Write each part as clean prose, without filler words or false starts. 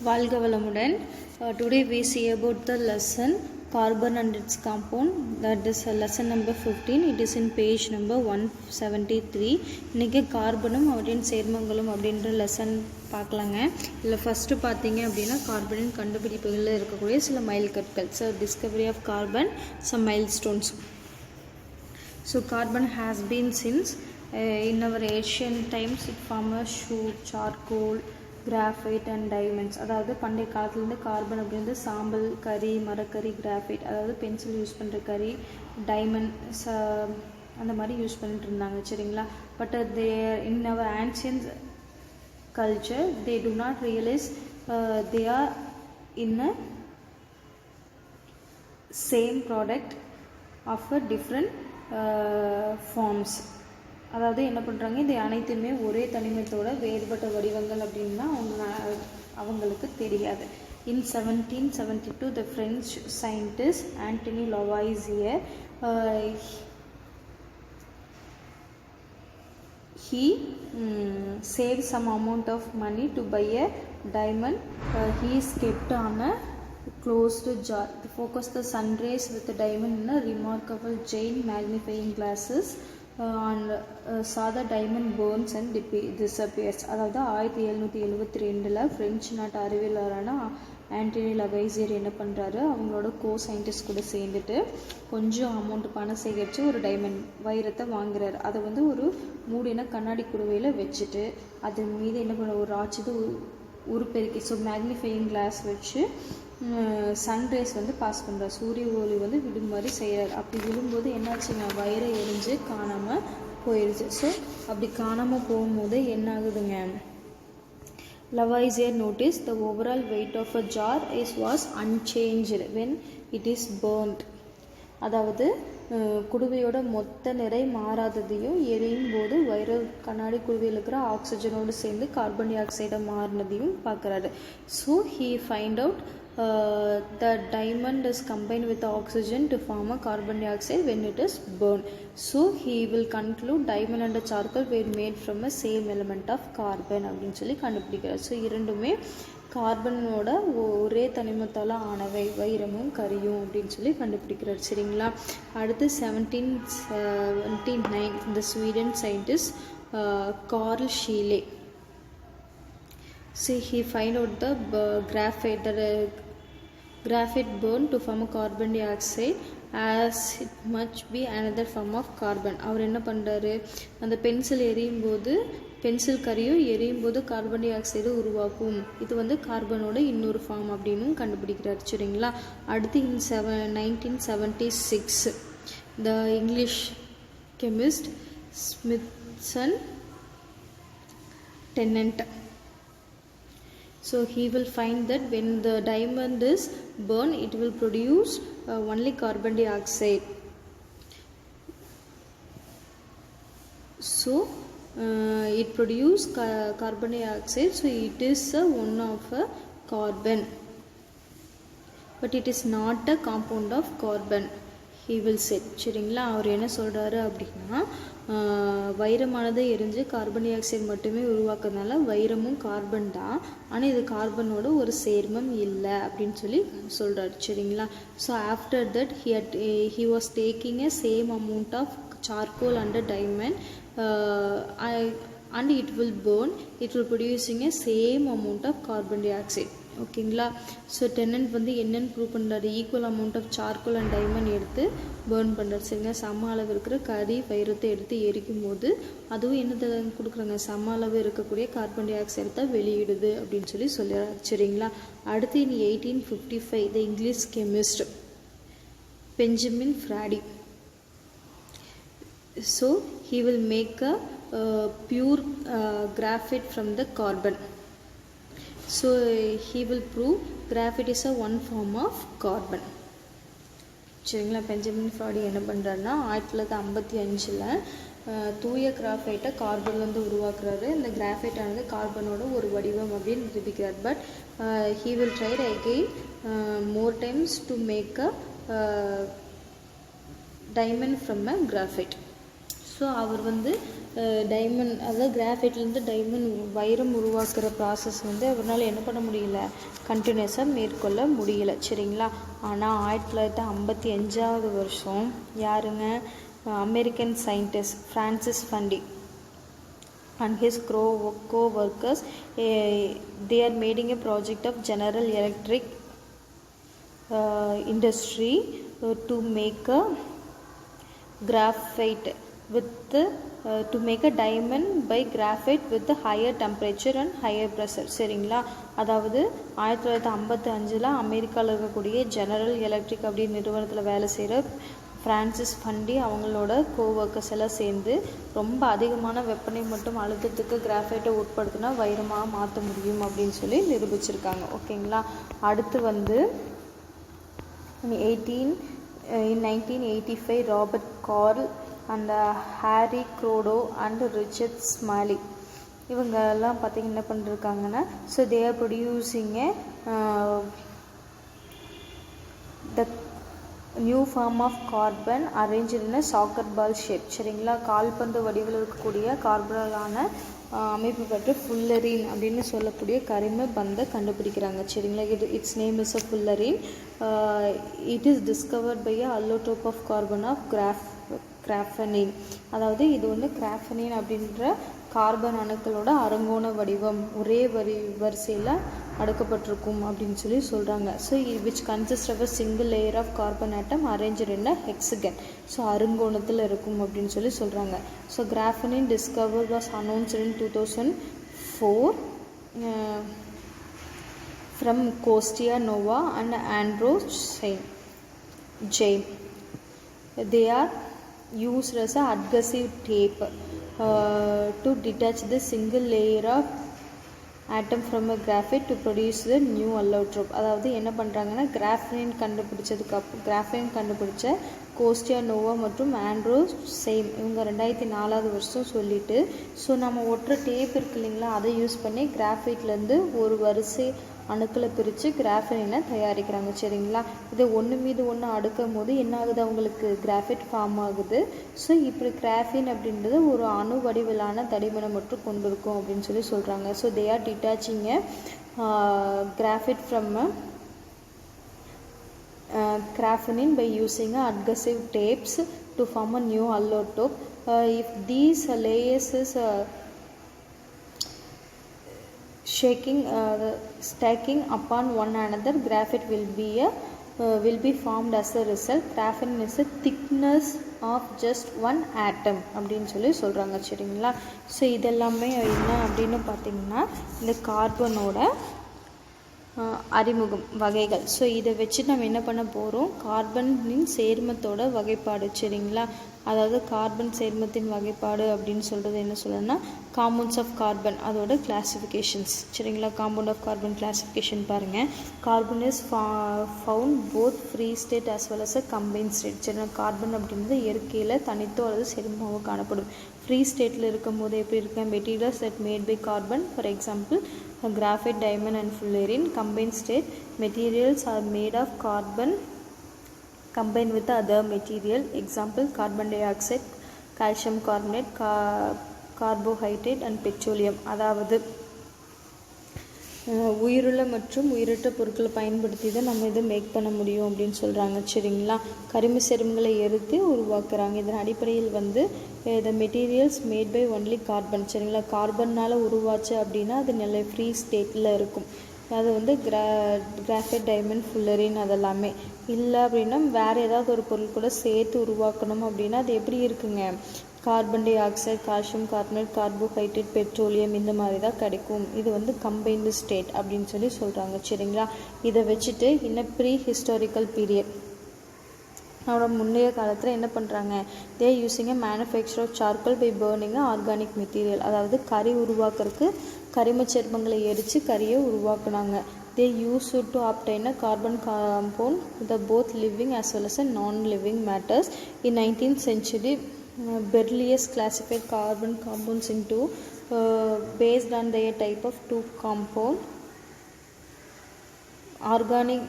வாழ்க வளமுடன். Today we see about the lesson carbon and its compound, that is lesson number 15. It is in page number 173. இன்னைக்கு கார்பனும் அவற்றின் சேர்மங்களும் அப்படின்ற lesson பார்க்கலாங்க. இதில் ஃபஸ்ட்டு பார்த்தீங்க அப்படின்னா கார்பனின் கண்டுபிடிப்புகளில் இருக்கக்கூடிய சில மைல்கற்கள். So discovery of carbon, some milestones. So carbon has been since in our ancient times it formed soot, charcoal, graphite and diamonds. அதாவது பண்டைய காலத்துலேருந்து கார்பன் அப்படின்றது சாம்பல், கரி, மரக்கரி, கிராஃபைட், அதாவது பென்சில் யூஸ் பண்ணுற கரி, டைமண்ட் அந்த மாதிரி யூஸ் பண்ணிட்டு இருந்தாங்க, சரிங்களா. But they in our ancient culture they do not realise they are in a same product of a different forms. அதாவது என்ன பண்ணுறாங்க, இது அனைத்துமே ஒரே தனிமத்தோட வேறுபட்ட வடிவங்கள் அப்படின்னா அவங்களுக்கு தெரியாது. இன் 1772 the French scientist Antoine Lavoisier he saved some amount of money to buy a diamond. He is kept on a closed jar to focus the sun rays with the diamond in a remarkable giant magnifying glasses and saw the diamond burns and disappears. அதாவது 1772 French நாட்டு அறிவியலாளரான ஆண்டனி லவைசியர் என்ன பண்ணுறாரு, அவங்களோட scientist கூட சேர்ந்துட்டு கொஞ்சம் amount பணம் சேகரித்து ஒரு டைமண்ட் வைரத்தை வாங்குறாரு. அதை வந்து ஒரு மூடின கண்ணாடி குடுவையில் வச்சுட்டு அது மீது என்ன பண்ண ஒரு ராட்சது உருப்பெருக்கி, ஸோ மேக்னிஃபையிங் கிளாஸ் வச்சு சன்ரைஸ் வந்து பாஸ் பண்ணுறாரு, சூரிய ஒளி வந்து விடும் மாதிரி செய்கிறார். அப்படி விழும்போது என்னாச்சுங்க, வயிறை எரிஞ்சு காணாமல் போயிடுச்சு. ஸோ அப்படி காணாமல் போகும்போது என்ன ஆகுதுங்க, Lavoisier noticed the overall weight of a jar was unchanged when it is burnt. அதாவது குடுவையோட மொத்த நிறை மாறாததையும் எரியும் போது வைர கண்ணாடி குடுவையில் இருக்கிற ஆக்சிஜனோடு சேர்ந்து கார்பன் டை ஆக்சைடாக மாறினதையும் பார்க்குறாரு. So he find out the diamond is combined with the oxygen to form a carbon dioxide when it is burned. So he will conclude diamond and charcoal were made from a same element of carbon அப்படின்னு சொல்லி கண்டுபிடிக்கிறார். So இரண்டுமே கார்பனோட ஒரே தனிமத்தால் ஆனவை, வைரமும் கரியும் அப்படின்னு சொல்லி கண்டுபிடிக்கிறார், சரிங்களா. அடுத்து 1779 இந்த Sweden scientist Carl Scheele. See, he find out the graphite, that graphite burn to form a carbon dioxide as it must be another form of carbon. அவர் என்ன பண்ணுறாரு, அந்த பென்சில் எரியும் போது பென்சில் கரியும் எரியும் போது கார்பன் டை ஆக்சைடு உருவாக்கும், இது வந்து கார்பனோட இன்னொரு ஃபார்ம் அப்படின்னு கண்டுபிடிக்கிறார், சரிங்களா. அடுத்து இன் 1976 the English chemist Smithson Tennant. So he will find that when the diamond is burned it will produce only carbon dioxide. So it produce carbon dioxide, so it is one of a carbon but it is not a compound of carbon, he will say, சரிங்களா. அவர் என்ன சொல்கிறாரு அப்படின்னா, வைரமானதை எரிஞ்சு carbon di oxide மட்டுமே உருவாக்குறதுனால வைரமும் carbon தான், ஆனால் இது கார்பனோட ஒரு சேர்மம் இல்லை அப்படின்னு சொல்லி சொல்கிறார், சரிங்களா. So after that he was taking a same amount of charcoal and a diamond and it will burn, it will producing a same amount of carbon dioxide, ஓகேங்களா. ஸோ டெனன்ட் வந்து என்னென்னு ப்ரூவ் பண்ணுறாரு, equal amount of charcoal and diamond எடுத்து burn பண்ணுறாரு, சரிங்களா. சம அளவு இருக்கிற கரி வைரத்தை எடுத்து எரிக்கும் போது அதுவும் என்னத்தை கொடுக்குறாங்க, சம அளவு இருக்கக்கூடிய கார்பன் டை ஆக்சைடு தான் வெளியிடுது அப்படின்னு சொல்லி சொல்கிறார், சரிங்களா. அடுத்து in 1855 the English chemist Benjamin Brodie. So he will make a pure graphite from the carbon. So he will prove graphite is a one form of carbon, சரிங்களா. பெஞ்சமின் ஃப்ராடி என்ன பண்ணுறாருன்னா 1955 தூய கிராஃபைட்டை கார்பன்லேருந்து உருவாக்குறாரு. இந்த கிராஃபைட் ஆனது கார்பனோட ஒரு வடிவம் அப்படின்னு நிரூபிக்கிறார். But he will try again more times to make a diamond from a graphite. So அவர் வந்து டைமண்ட், அதாவது கிராஃபைட்லேருந்து டைமண்ட் வைரம் உருவாக்குற ப்ராசஸ் வந்து அவரால் என்ன பண்ண முடியல, கண்டினியூஸாக மேற்கொள்ள முடியல. சரிங்களா. ஆனால் 1955 வருஷம் யாருங்க, American scientist Francis Bundy and his co-workers, they are making a project of General Electric industry to make a graphite with to make a diamond by graphite with the higher temperature and higher pressure. சரிங்களா. அதாவது 1955 அமெரிக்காவில் இருக்கக்கூடிய general electric அப்படின்னு நிறுவனத்தில் வேலை செய்கிற Francis ஃபண்டி அவங்களோட co-workers எல்லாம் சேர்ந்து ரொம்ப அதிகமான வெப்பநிலை மற்றும் அழுத்தத்துக்கு கிராஃபைட்டை உட்படுத்தினா வைரமாக மாற்ற முடியும் அப்படின்னு சொல்லி நிரூபிச்சிருக்காங்க. ஓகேங்களா. அடுத்து வந்து in 1985 Robert Curl and Harry Kroto and Richard Smalley இவங்க எல்லாம் பார்த்திங்கன்னா என்ன பண்ணிருக்காங்கன்னா, so they are producing the new form of carbon arrange in soccer ball shape. சரிங்களா. கால்பந்து வடிவில் இருக்கக்கூடிய கார்பனாலான அமைப்பு பெற்று ஃபுல்லரின் அப்படின்னு சொல்லக்கூடிய கரிம பந்தை கண்டுபிடிக்கிறாங்க. சரிங்களா. Its name is a fullerene. It is discovered by a allotrope of carbon of graphene. அதாவது இது வந்து கிராஃபனின் அப்படின்ற கார்பன் அணுக்களோட அருங்கோண வடிவம் ஒரே வரிசையில் அடுக்கப்பட்டிருக்கும் அப்படின்னு சொல்லி சொல்கிறாங்க. So which consist of a single layer of carbon atom arrange in a hexagon. So அருங்கோணத்தில் இருக்கும் அப்படின்னு சொல்லி சொல்கிறாங்க. So graphene discover was announced in 2004 from Kostya நோவா and Andre Geim. They are used as a adhesive tape to detach the single layer of atom from a graphite to produce the new allotrope. அதாவது என்ன பண்ணுறாங்கன்னா, graphene கண்டுபிடிச்ச கோஸ்டியா நோவா மற்றும் Andro chain இவங்க 2004 சொல்லிட்டு, so நம்ம ஒட்டுற டேப் இருக்கு இல்லைங்களா, அதை யூஸ் பண்ணி கிராஃபைட்லேருந்து ஒரு வரிசை அணுக்களை பிரித்து கிராஃபைனை தயாரிக்கிறாங்க. சரிங்களா. இதை ஒன்று மீது ஒன்று அடுக்கும் போது என்ன ஆகுது, அவங்களுக்கு கிராஃபைட் ஃபார்ம் ஆகுது. ஸோ இப்படி கிராஃபின் அப்படின்றது ஒரு அணு வடிவிலான தடிமனை மட்டும் கொண்டிருக்கும் அப்படின்னு சொல்லி சொல்கிறாங்க. So they are detaching graphite from graphene by using adhesive tapes to form a new allotrope. If these layers is stacking upon one another, graphite will be formed as a result. Graphene is a thickness of just one atom அப்படின்னு சொல்லி சொல்கிறாங்க. சரிங்களா. So இதெல்லாமே என்ன அப்படின்னு பார்த்தீங்கன்னா இந்த கார்பனோட அறிமுகம் வகைகள். ஸோ இதை வச்சு நம்ம என்ன பண்ண போகிறோம், கார்பனின் சேர்மத்தோட வகைப்பாடு. சரிங்களா. அதாவது கார்பன் சேர்மத்தின் வகைப்பாடு அப்படின்னு சொல்கிறது என்ன சொல்லணும்னா, காம்பவுண்ட்ஸ் ஆஃப் கார்பன் அதோட கிளாசிஃபிகேஷன்ஸ். சரிங்களா. காம்பவுண்ட் ஆஃப் கார்பன் கிளாசிஃபிகேஷன் பாருங்கள். Carbon is found both free state as well as a combine state. சரிங்களா. கார்பன் அப்படின்றது இயற்கையில் தனித்தோ அல்லது சேர்மமாக காணப்படும். ஃப்ரீ ஸ்டேட்டில் இருக்கும் போது எப்படி இருக்க, materials that made by carbon, for example graphite, diamond and fullerene. Combined state, materials are made of carbon combined with the other material. Example, carbon dioxide, calcium carbonate, carbohydrate and petroleum. அதாவது உயிருள்ள மற்றும் உயிரற்ற பொருட்களை பயன்படுத்தி தான் நம்ம இதை make பண்ண முடியும் அப்படின்னு சொல்கிறாங்க. சரிங்களா. கரிம சேர்மங்களை எரித்து உருவாக்குறாங்க. இதன் அடிப்படையில் வந்து the materials made by only carbon. சரிங்களா. கார்பன்னால் உருவாச்சு அப்படின்னா அது நல்ல ஃப்ரீ ஸ்டேட்டில் இருக்கும். அது வந்து கிராஃபைட், டைமண்ட், ஃபுல்லரின் அதெல்லாமே. இல்லை அப்படின்னா வேறு ஏதாவது ஒரு பொருள் கூட சேர்த்து உருவாக்கணும் அப்படின்னா அது எப்படி இருக்குங்க, carbon di oxide, calcium carbonate, carbohydrate, petroleum இந்த மாதிரி தான் கிடைக்கும். இது வந்து கம்பைன்டு ஸ்டேட் அப்படின்னு சொல்லி சொல்கிறாங்க. சரிங்களா. இதை வச்சுட்டு இன்னும் ப்ரீ ஹிஸ்டாரிக்கல் பீரியட் அவரோட முன்னைய காலத்தில் என்ன பண்ணுறாங்க, they using manufacture of charcoal by burning organic material. அதாவது கறி உருவாக்குறதுக்கு கரிம சேர்மங்களை எரித்து கறியை உருவாக்குனாங்க. They use to obtain a carbon compound with both living as well as a non-living matters. In 19th century, Berlioz classified carbon compounds into based on their type of two compound. Organic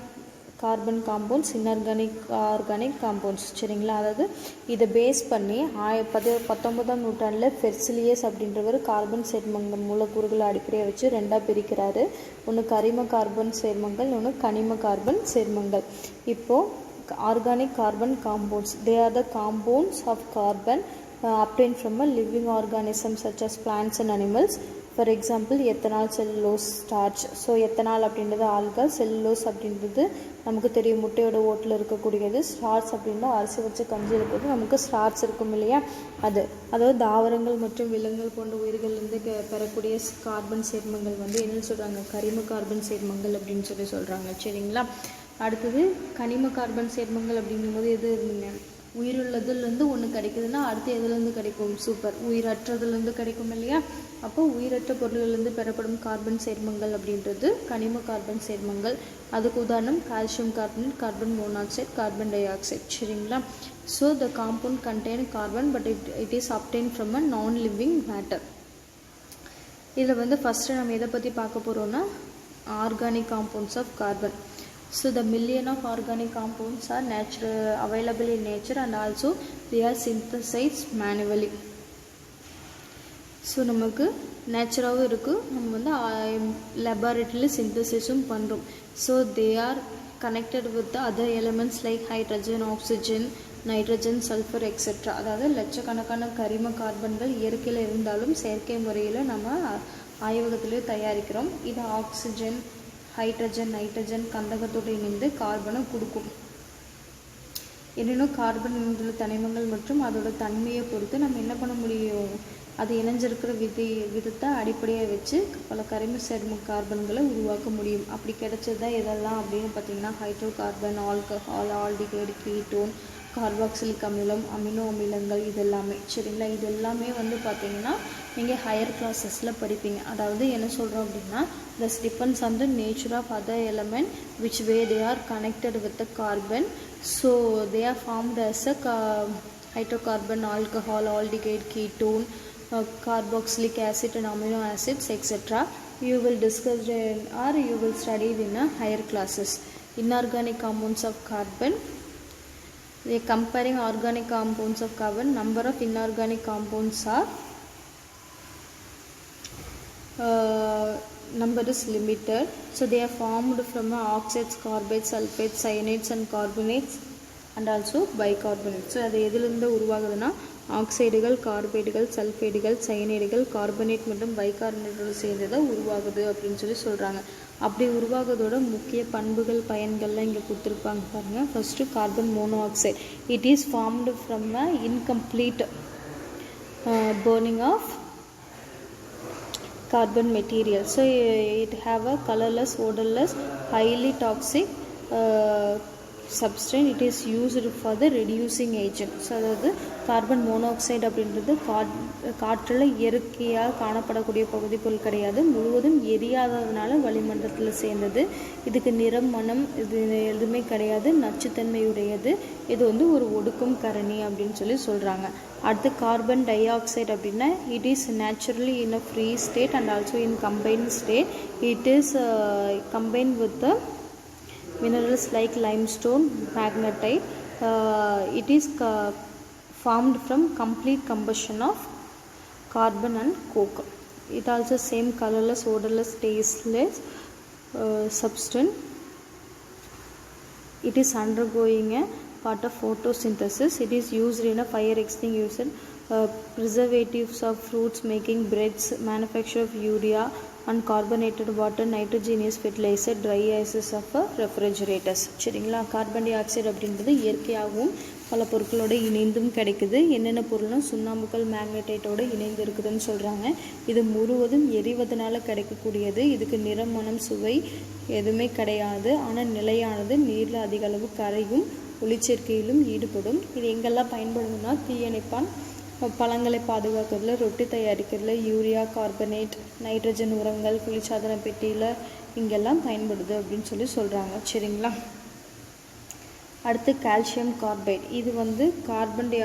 carbon compounds, inorganic organic compounds. சரிங்களா, அதாவது இதை base பண்ணி 19ஆம் நூற்றாண்டில் Berzelius அப்படின்றவர் carbon சேர்மங்கள் மூலக்கூறுகளை அடிப்படையாக வச்சு ரெண்டாக பிரிக்கிறாரு. ஒன்று கரிம கார்பன் சேர்மங்கள், இன்னொன்று கனிம கார்பன் சேர்மங்கள். இப்போது organic carbon compounds, they are the compounds of carbon obtained from a living organism such as plants and animals. For example, ethanol, cellulose, starch. So ethanol அப்படின்றது ஆல்கஹால், செல்லுலோஸ் அப்படின்றது நமக்கு தெரியும் முட்டையோட ஓட்டில் இருக்கக்கூடியது. ஸ்டார்ச் அப்படின்னா அரிசி வச்சு கஞ்சி இருக்கிறது நமக்கு ஸ்டார்ச் இருக்கும் இல்லையா, அது. அதாவது தாவரங்கள் மற்றும் விலங்குகள் போன்ற உயிர்கள்லேருந்து பெறக்கூடிய கார்பன் சேர்மங்கள் வந்து என்னன்னு சொல்கிறாங்க, கரிம கார்பன் சேர்மங்கள் அப்படின்னு சொல்கிறாங்க. சரிங்களா, அடுத்தது கனிம கார்பன் சேர்மங்கள் அப்படிங்கும்போது எது இருந்துங்க, உயிருள்ளதுலேருந்து ஒன்று கிடைக்குதுன்னா அடுத்து எதுலேருந்து கிடைக்கும், சூப்பர், உயிரற்றதுலேருந்து கிடைக்கும் இல்லையா. அப்போ உயிரற்ற பொருள்களிலிருந்து பெறப்படும் கார்பன் சேர்மங்கள் அப்படின்றது கனிம கார்பன் சேர்மங்கள். அதுக்கு உதாரணம் calcium carbonate, carbon monoxide, carbon dioxide. சரிங்களா, so the compound contain carbon but it is obtain from a non living matter. இதில் வந்து ஃபஸ்ட்டு நம்ம எதை பற்றி பார்க்க போகிறோன்னா organic compounds of carbon. So the million of organic compounds are available in nature and also they are synthesized manually. So நமக்கு நேச்சுராகவும் இருக்குது, நம்ம வந்து லெபார்ட்டரியில் சிந்தசிஸும் பண்ணுறோம். So they R connected with other elements like hydrogen, oxygen, nitrogen, sulphur etcetera. அதாவது லட்சக்கணக்கான கரிம கார்பன்கள் இயற்கையில் இருந்தாலும் செயற்கை முறையில் நம்ம ஆய்வகத்திலே தயாரிக்கிறோம். இது ஆக்சிஜன், ஹைட்ரஜன், நைட்ரஜன் கந்தகத்தோடு இணைந்து கார்பனை கொடுக்கும். எனினும் கார்பன் இணைந்துள்ள தனிமங்கள் மற்றும் அதோட தன்மையை பொறுத்து நம்ம என்ன பண்ண முடியும், அது இணைஞ்சிருக்கிற விதத்தை அடிப்படையாக வச்சு பல கரிம சேர்ம கார்பன்களை உருவாக்க முடியும். அப்படி கிடைச்சது தான் எதெல்லாம் அப்படின்னு பார்த்தீங்கன்னா hydro carbon, alcohol, aldehyde, ketone, carboxylic அமிலம், அமினோ அமிலங்கள், இதெல்லாமே. சரிங்களா, இது எல்லாமே வந்து பார்த்தீங்கன்னா நீங்கள் ஹையர் கிளாஸஸில் படிப்பீங்க. அதாவது என்ன சொல்கிறோம் அப்படின்னா this depends on the nature of other element which way they are connected with the carbon. So they are formed as a hydrocarbon, alcohol, aldehyde, ketone, carboxylic acid and amino acids etc. You will discuss or you will study in a higher classes. Inorganic compounds of carbon. They comparing organic compounds of carbon, number of inorganic compounds are number is limited. So they are formed from oxides, carbates, sulfates, cyanides and carbonates and also bicarbonates. So அது எதிலிருந்து உருவாகுதுன்னா ஆக்சைடுகள், கார்பைடுகள், சல்ஃபைடுகள், சயனைடுகள், carbonate மற்றும் பைகார்பனேட்டோடு சேர்ந்ததை உருவாகுது அப்படின்னு சொல்கிறாங்க. அப்படி உருவாகுறதோட முக்கிய பண்புகள், பயன்கள்லாம் இங்கே கொடுத்துருப்பாங்க பாருங்கள். First carbon monoxide. It is formed from a incomplete burning of carbon material. So it have a colorless, odorless, highly toxic substance. It is used for the reducing agent. So அதாவது கார்பன் மோனோஆக்சைடு அப்படின்றது காற்றில் இயற்கையாக காணப்படக்கூடிய பகுதிப்பொருள் கிடையாது, முழுவதும் எரியாததுனால வளிமண்டலத்தில் சேர்ந்தது. இதுக்கு நிறம், மனம் இது எதுவுமே கிடையாது, நச்சுத்தன்மையுடையது. இது வந்து ஒரு ஒடுக்கும் கரணி அப்படின்னு சொல்கிறாங்க. அடுத்து கார்பன் டை ஆக்சைடு அப்படின்னா it is naturally in a free state and also in combined state. It is combined with the minerals like limestone, magnetite. It is formed from complete combustion of carbon and coke. It also same colorless, odorless, tasteless substance. It is undergoing a part of photosynthesis. It is used in a fire extinguisher, preservatives of fruits, making breads, manufacture of urea and carbonated water, nitrogenous fertilizer, dry ices of refrigerators. சரிங்களா, carbon di oxide அப்படின்றது இயற்கையாகவும் பல பொருட்களோடு இணைந்தும் கிடைக்குது. என்னென்ன பொருளும் சுண்ணாம்புகள், மேக்னடைட்டோடு இணைந்து இருக்குதுன்னு சொல்கிறாங்க. இது முழுவதும் எரிவதனால கிடைக்கக்கூடியது. இதுக்கு நிறம், மனம், சுவை எதுவுமே கிடையாது. ஆனால் நிலையானது, நீரில் அதிக அளவு கரையும், ஒளிச்சேர்க்கையிலும் ஈடுபடும். இது எங்கெல்லாம் பயன்படுதுன்னா தீயணைப்பான், பழங்களை பாதுகாக்கிறதுல, ரொட்டி தயாரிக்கிறதுல, யூரியா, கார்பனேட், நைட்ரஜன் உரங்கள், குளிர்சாதன பெட்டியில் இங்கெல்லாம் பயன்படுது அப்படின்னு சொல்கிறாங்க. சரிங்களா, அடுத்து கால்சியம் கார்பைட். இது வந்து carbon di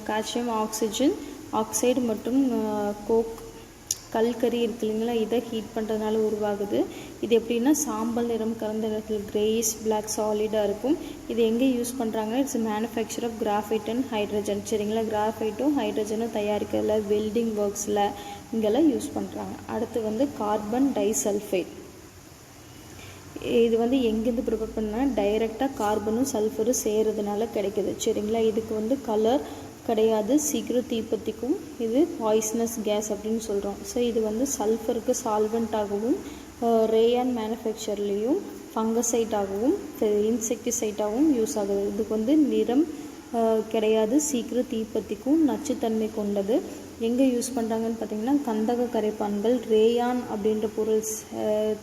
calcium oxygen oxide மற்றும் கோக் கல்கரி இருக்கு இல்லைங்களா, இதை ஹீட் பண்ணுறதுனால உருவாகுது. இது எப்படின்னா சாம்பல் நிறம் கலந்த இடத்துல கிரேஸ் பிளாக் சாலிடாக இருக்கும். இது எங்கே யூஸ் பண்ணுறாங்க? It's manufacture of graphite and hydrogen. சரிங்களா, கிராஃபைட்டும் ஹைட்ரஜனும் தயாரிக்கிறதுல வெல்டிங் ஒர்க்ஸில் இங்கெல்லாம் யூஸ் பண்ணுறாங்க. அடுத்து கார்பன் டைசல்ஃபைட். இது எங்கேருந்து ப்ரிப்பேர் பண்ணால் டைரெக்டாக கார்பனும் சல்ஃபரும் சேருறதுனால கிடைக்குது. சரிங்களா, இதுக்கு கலர் கிடையாது, சீக்கிரம் தீப்பத்திக்கும். இது பாய்ஸ்னஸ் கேஸ் அப்படின்னு சொல்கிறோம். ஸோ இது சல்ஃபருக்கு சால்வெண்ட்டாகவும் ரேயான் மேனுஃபேக்சர்லேயும் ஃபங்கசைட்டாகவும் இன்செக்டிசைட்டாகவும் யூஸ் ஆகுது. இதுக்கு நிறம் கிடையாது, சீக்கிரம் தீப்பத்திக்கும், நச்சுத்தன்மை கொண்டது. எங்கே யூஸ் பண்ணுறாங்கன்னு பார்த்தீங்கன்னா கந்தக கரைப்பான்கள் ரேயான் அப்படின்ற பொருள்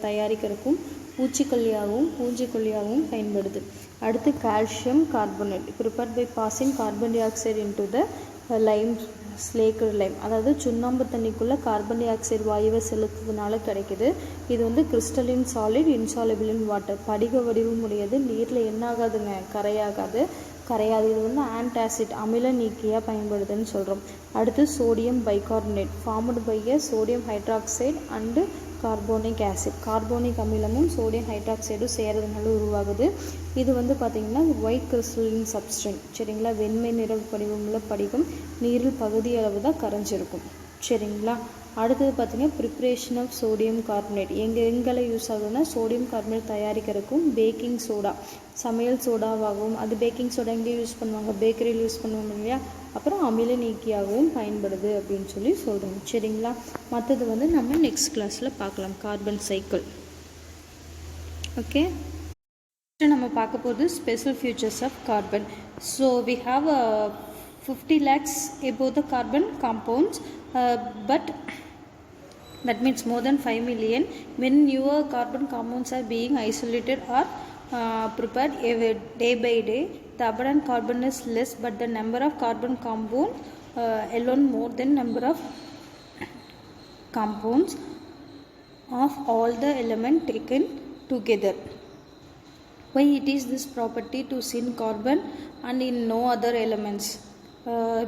தயாரிக்கிறதுக்கும் பூச்சிக்கொல்லியாகவும் பயன்படுது. அடுத்து calcium carbonate prepared by passing carbon dioxide into the lime slaker lime. அதாவது சுண்ணாம்பு தண்ணிக்குள்ளே கார்பன் டை ஆக்சைடு வாயுவை செலுத்துறதுனால கிடைக்குது. இது crystalline solid insoluble in water. படிக வடிவம் உடையது, நீரில் என்ன ஆகாதுங்க, கரையாது. இது ஆன்டாசிட் அமில நீக்கியாக பயன்படுதுன்னு சொல்கிறோம். அடுத்து sodium bicarbonate formed by sodium hydroxide and carbonic acid. Carbonic அமிலமும் சோடியம் ஹைட்ராக்சைடும் சேரதுனால உருவாகுது. இது பார்த்திங்கன்னா ஒயிட் கிறிஸ்டலின் சப்ஸ்டன்ஸ். சரிங்களா, வெண்மை நிற படிவமுள்ள படிகம், நீரில் பகுதி அளவு தான் கரைஞ்சிருக்கும். சரிங்களா, அடுத்தது பார்த்திங்கன்னா ப்ரிப்ரேஷன் ஆஃப் சோடியம் கார்பனேட். எங்கெல்லாம் யூஸ் ஆகுதுன்னா சோடியம் கார்பனேட் தயாரிக்கிறதுக்கும் பேக்கிங் சோடா சமையல் சோடாவாகவும், அது பேக்கிங் சோடா எங்கே யூஸ் பண்ணுவாங்க, பேக்கரியில் யூஸ் பண்ணுவாங்க இல்லையா, அப்புறம் அமில நீக்கியாகவும் பயன்படுது அப்படின்னு சொல்கிறோம். சரிங்களா, மற்றது நம்ம நெக்ஸ்ட் கிளாஸில் பார்க்கலாம். Carbon cycle. ஓகே, நம்ம பார்க்க போகிறது special futures of carbon. So we have 50 lakhs above the carbon compounds, but that means more than 5 million when newer carbon compounds are being isolated or prepared day by day. The abundant carbon is less, but the number of carbon compound alone more than number of compounds of all the element taken together. Why it is this property to see in carbon and in no other elements?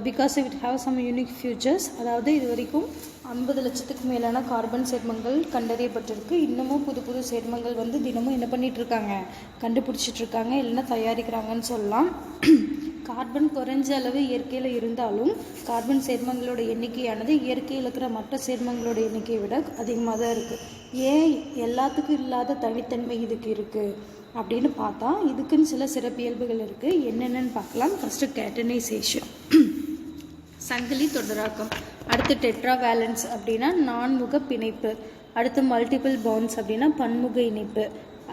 Because it have some unique features. அதாவது இது வரைக்கும் 50 லட்சத்துக்கு மேலான carbon சேர்மங்கள் கண்டறியப்பட்டிருக்கு. இன்னமும் புது சேர்மங்கள் தினமும் என்ன பண்ணிகிட்ருக்காங்க, கண்டுபிடிச்சிட்ருக்காங்க, இல்லைன்னா தயாரிக்கிறாங்கன்னு சொல்லலாம். கார்பன் குறைஞ்ச அளவு இயற்கையில் இருந்தாலும் கார்பன் சேர்மங்களோட எண்ணிக்கையானது இயற்கையில் இருக்கிற மற்ற சேர்மங்களோட எண்ணிக்கையை விட அதிகமாக தான் இருக்குது. ஏன் எல்லாத்துக்கும் இல்லாத தனித்தன்மை இதுக்கு இருக்குது அப்படின்னு பார்த்தா இதுக்குன்னு சில சிறப்பியல்புகள் இருக்குது. என்னென்னு பார்க்கலாம். ஃபஸ்ட்டு கேட்டனைசேஷன், சங்கிலி தொடராக்கம். அடுத்து டெட்ராவேலன்ஸ் அப்படின்னா நான்முக பிணைப்பு. அடுத்து மல்டிபிள் பாண்ட்ஸ் அப்படின்னா பன்முக இணைப்பு.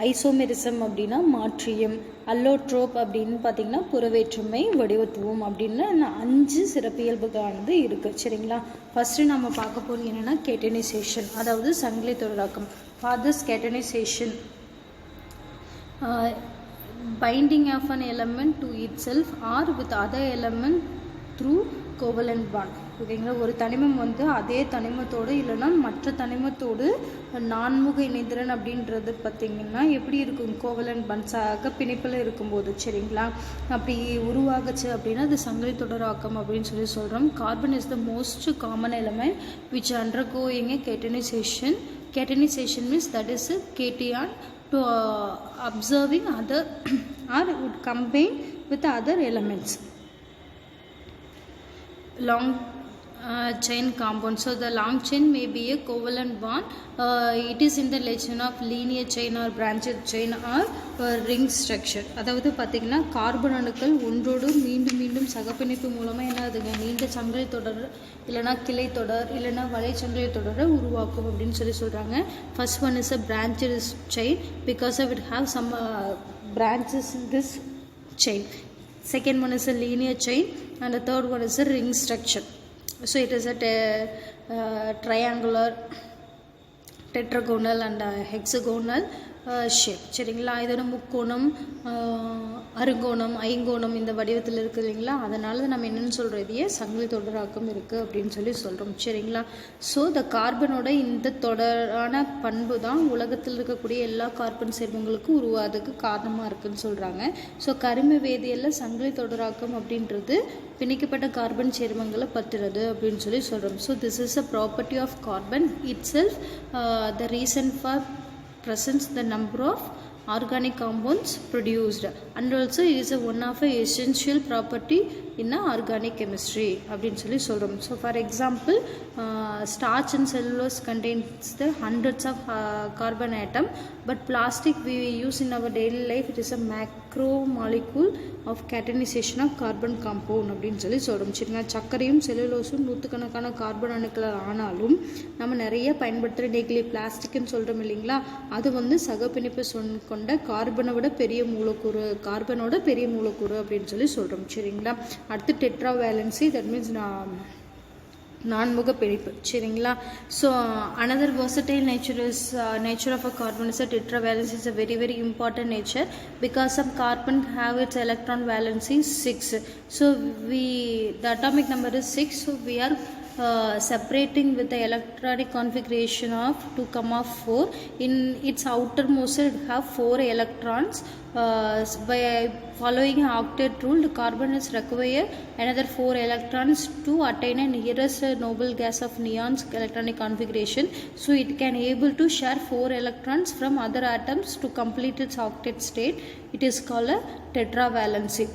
ஐசோமெரிசம் அப்படின்னா மாற்றியம். அல்லோட்ரோப் அப்படின்னு பார்த்திங்கன்னா புறவேற்றுமை வடிவத்துவம் அப்படின்னு 5 சிறப்பியல்புகளானது இருக்குது. சரிங்களா, ஃபஸ்ட்டு நம்ம பார்க்க போகிறது என்னென்னா கேட்டனைசேஷன், அதாவது சங்கிலி தொடராக்கம். Fathers catenation binding of an element to itself or with other element through covalent bond. ஓகேங்களா, ஒரு தனிமம் அதே தனிமத்தோடு இல்லைன்னா மற்ற தனிமத்தோடு நான்முக இணைதிறன் அப்படின்றது பார்த்திங்கன்னா எப்படி இருக்கும், கோவலண்ட் பண்ட்ஸாக பிணைப்பில் இருக்கும்போது. சரிங்களா, அப்படி உருவாகுச்சு அப்படின்னா அது சங்கிலி தொடராக்கம் அப்படின்னு சொல்கிறோம். Carbon is the most common element which undergoing a catenization. Catenization means that is a cation to observing other or would combine with other elements. Long chain compound. So the long chain may be a covalent bond. It is in the relation of linear chain or branched chain or ring structure. அதாவது பார்த்திங்கன்னா carbon அணுக்கள் ஒன்றோடு மீண்டும் சகப்பிணைப்பு மூலமாக என்ன ஆகுதுங்க, நீண்ட சங்கிலி தொடர் இல்லைனா கிளை தொடர் இல்லைனா வலை சங்கிலி தொடரை உருவாக்கும் அப்படின்னு சொல்கிறாங்க. First one is a branched chain because of it have some branches in this chain. Second one is a linear chain and the third one is a ring structure. So it is a triangular, tetragonal and hexagonal shape. சரிங்களா, இதோட முக்கோணம், அருங்கோணம், ஐங்கோணம் இந்த வடிவத்தில் இருக்குது இல்லைங்களா. அதனால நம்ம என்னென்னு சொல்கிறோம், இதையே சங்கிலி தொடராக்கம் இருக்குது அப்படின்னு சொல்கிறோம். சரிங்களா. ஸோ இந்த கார்பனோட இந்த தொடரான பண்பு தான் உலகத்தில் இருக்கக்கூடிய எல்லா கார்பன் சேர்மங்களுக்கும் உருவாதுக்கு காரணமாக இருக்குதுன்னு சொல்கிறாங்க. ஸோ கரிம வேதியியலில் சங்கிலி தொடராக்கம் அப்படின்றது பிணைக்கப்பட்ட கார்பன் சேர்மங்களை பற்றுறது அப்படின்னு சொல்கிறோம். So this is a property of carbon itself. The reason for presents the number of organic compounds produced, and also it is one of a essential property in a organic chemistry அப்படின்னு சொல்கிறோம். So for example starch and cellulose contains the hundreds of carbon atom, but plastic we use in our daily life, it is a macro molecule of catenization of carbon compound அப்படின்னு சொல்கிறோம். சரிங்களா, சர்க்கரையும் செல்லுலோஸும் நூற்றுக்கணக்கான carbon அணுக்கள் ஆனாலும் நம்ம நிறைய பயன்படுத்துகிற டெய்லி பிளாஸ்டிக்னு சொல்கிறோம் இல்லைங்களா, அது வந்து சகப்பிணைப்பு கொண்ட கார்பனோட பெரிய மூலக்கூறு அப்படின்னு சொல்கிறோம். சரிங்களா, அடுத்து டெட்ராவேலன்சி, தட் மீன்ஸ் நான்முக பிணைப்பு. சரிங்களா. So another versatile nature of a carbon is a tetravalence is a very important nature because some carbon have its electron valency 6. So the atomic number is 6. So we are separating with the electronic configuration of 2,4. In its outermost it have 4 electrons. By following an octet rule, the carbon is require another 4 electrons to attain a nearest noble gas of neon's electronic configuration. So it can able to share 4 electrons from other atoms to complete its octet state. It is called a tetravalency.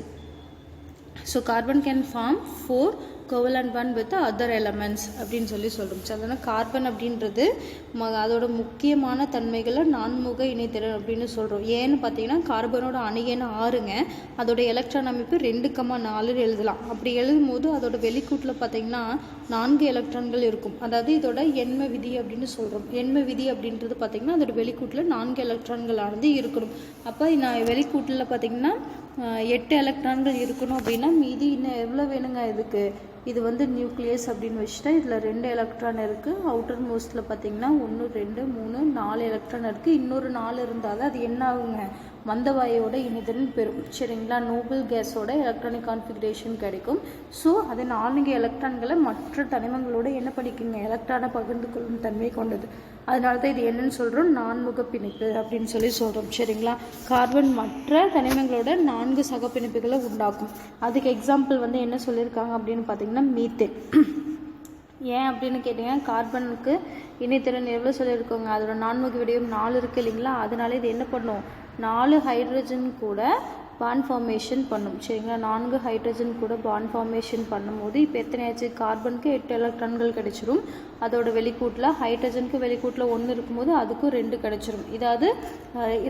So carbon can form 4 covalent bond with the other elements அப்படின்னு சொல்கிறோம். So அதனால் carbon அப்படின்றது அதோட முக்கியமான தன்மைகளை நான்முக இணைத்திறன் அப்படின்னு சொல்கிறோம். ஏன்னு பார்த்தீங்கன்னா கார்பனோட அணுகெண் 6ங்க, அதோட எலக்ட்ரான் அமைப்பு 2,4 எழுதலாம். அப்படி எழுதும் போது அதோட வெளிக்கூட்டில் பார்த்தீங்கன்னா 4 எலக்ட்ரான்கள் இருக்கும். அதாவது இதோட எண்ம விதி அப்படின்னு சொல்கிறோம். எண்ம விதி அப்படின்றது பார்த்தீங்கன்னா அதோட வெளிக்கூட்டில் 4 எலக்ட்ரான்களானது இருக்கணும். அப்போ நான் வெளிக்கூட்டில் பார்த்தீங்கன்னா 8 எலக்ட்ரான்கள் இருக்கணும் அப்படின்னா மீதி இன்னும் எவ்வளோ வேணுங்க இதுக்கு, இது வந்து நியூக்ளியஸ் அப்படின்னு வச்சுட்டா இதில் 2 எலக்ட்ரான் இருக்குது. அவுட்டர் மோஸ்ட்டில் பார்த்தீங்கன்னா 1 2 3 4 எலக்ட்ரான் இருக்குது. இன்னொரு 4 இருந்தாலும் அது என்ன ஆகுங்க, மந்தவாயோட இணைதிறன் பெறும். சரிங்களா, நோபல் கேஸோட எலக்ட்ரானிக் கான்ஃபிகரேஷன் கிடைக்கும். ஸோ அது 4 எலக்ட்ரான்களை மற்ற தனிமங்களோட என்ன பண்ணிக்குங்க, எலக்ட்ரானை பகிர்ந்து கொள்ளும் தன்மை கொண்டது. அதனால தான் இது என்னன்னு சொல்கிறோம், நான்முக பிணைப்பு அப்படின்னு சொல்கிறோம். சரிங்களா, கார்பன் மற்ற தனிமங்களோட 4 சகப்பிணைப்புகளை உண்டாக்கும். அதுக்கு எக்ஸாம்பிள் வந்து என்ன சொல்லியிருக்காங்க அப்படின்னு பார்த்தீங்கன்னா மீத்தேன். ஏன் அப்படின்னு கேட்டிங்கன்னா கார்பனுக்கு இணைத்திறன் எவ்வளோ சொல்லியிருக்கோங்க, அதோட நான்முக விடயம் 4 இருக்குது இல்லைங்களா. அதனால இது என்ன பண்ணும், 4 ஹைட்ரஜன் கூட பாண்ட் ஃபார்மேஷன் பண்ணும். சரிங்களா, 4 ஹைட்ரஜன் கூட பாண்ட் ஃபார்மேஷன் பண்ணும்போது இப்போ எத்தனை ஆச்சு, கார்பனுக்கு 8 எலக்ட்ரான்கள் கிடைச்சிரும். அதோட வெளிக்கூட்டில் ஹைட்ரஜனுக்கு வெளிக்கூட்டில் 1 இருக்கும்போது அதுக்கும் 2 கிடைச்சிரும். இதாவது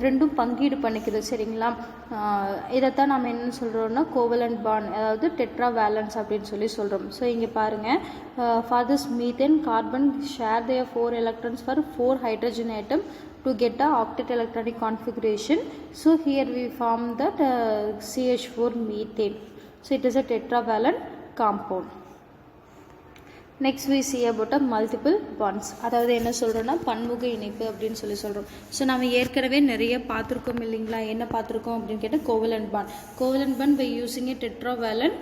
2ம் பங்கீடு பண்ணிக்குது. சரிங்களா, இதைத்தான் நம்ம என்ன சொல்கிறோம்னா கோவலண்ட் பாண்ட், அதாவது டெட்ராவேலன்ஸ் அப்படின்னு சொல்கிறோம். ஸோ இங்கே பாருங்கள், for this methane carbon share their 4 electrons for 4 hydrogen atom to get a octet electronic configuration. So here we form that CH4 methane. So it is a tetravalent compound. Next we see about a multiple bonds. அதாவது என்ன சொல்கிறோன்னா பன்முக இணைப்பு அப்படின்னு சொல்கிறோம். So நம்ம ஏற்கனவே நிறைய பார்த்துருக்கோம் இல்லைங்களா. என்ன பார்த்துருக்கோம் அப்படின்னு கேட்டால் covalent bond. Covalent bond by using a tetravalent